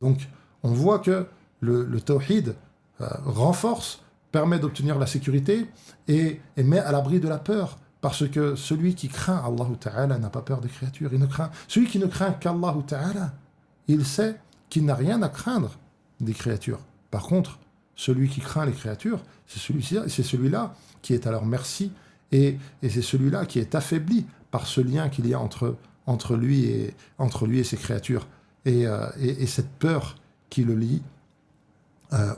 Donc, on voit que le tawhid renforce, permet d'obtenir la sécurité et met à l'abri de la peur. Parce que celui qui craint Allah Ta'ala n'a pas peur des créatures. Celui qui ne craint qu'Allah Ta'ala, il sait qu'il n'a rien à craindre des créatures. Par contre, celui qui craint les créatures, c'est celui-là qui est à leur merci et c'est celui-là qui est affaibli par ce lien qu'il y a entre lui et ses créatures et cette peur qui le lie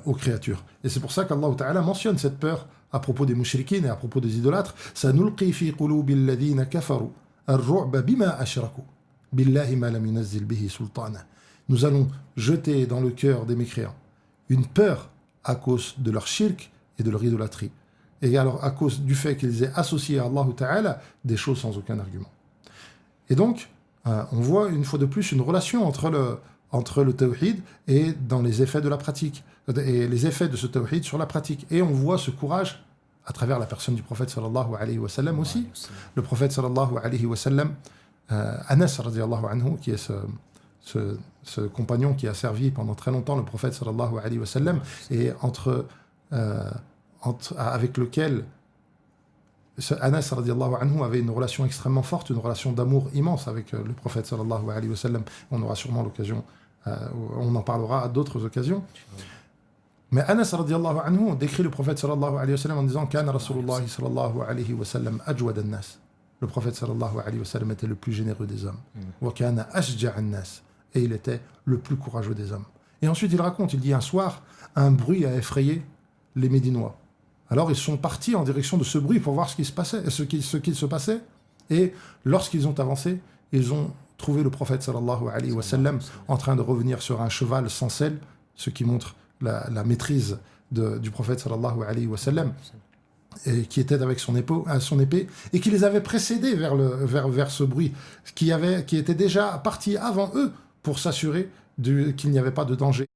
aux créatures. Et c'est pour ça qu'Allah Ta'ala mentionne cette peur à propos des mushrikines et à propos des idolâtres. سَنُلْقِي فِي قُلُوبِ الَّذِينَ كَفَرُوا الرُّعْبَ بِمَا أَشْرَكُوا بِاللَّهِ مَا لَمْ يُنَزِّلْ بِهِ سُلْطَانًا. Nous allons jeter dans le cœur des mécréants une peur à cause de leur shirk et de leur idolâtrie. Et alors à cause du fait qu'ils aient associé à Allah Ta'ala des choses sans aucun argument. Et donc, on voit une fois de plus une relation entre le tawhid et dans les effets de la pratique, et les effets de ce tawhid sur la pratique. Et on voit ce courage à travers la personne du prophète sallallahu alayhi wa sallam aussi. Le prophète sallallahu alayhi wa sallam, Anas radiallahu anhu, qui est ce compagnon qui a servi pendant très longtemps le prophète sallallahu alayhi wa sallam, et avec lequel Anas radiallahu anhu avait une relation extrêmement forte, une relation d'amour immense avec le prophète sallallahu alayhi wa sallam. On aura sûrement l'occasion, on en parlera à d'autres occasions. Mais Anas radiallahu anhu décrit le prophète sallallahu alayhi wa sallam en disant Kana Rasulullah sallallahu alayhi wa sallam ajwad an-nas. Le prophète sallallahu alayhi wa sallam était le plus généreux des hommes. Wa kana ashja' an-nas. Et il était le plus courageux des hommes. Et ensuite il raconte, il dit un soir, un bruit a effrayé les Médinois. Alors ils sont partis en direction de ce bruit pour voir ce qu'il se passait. Et lorsqu'ils ont avancé, ils ont trouvé le prophète sallallahu alayhi wa sallam en train de revenir sur un cheval sans selle, ce qui montre la maîtrise du prophète sallallahu alayhi wa sallam, et qui était avec son épée, et qui les avait précédés vers ce bruit, qui était déjà parti avant eux pour s'assurer qu'il n'y avait pas de danger.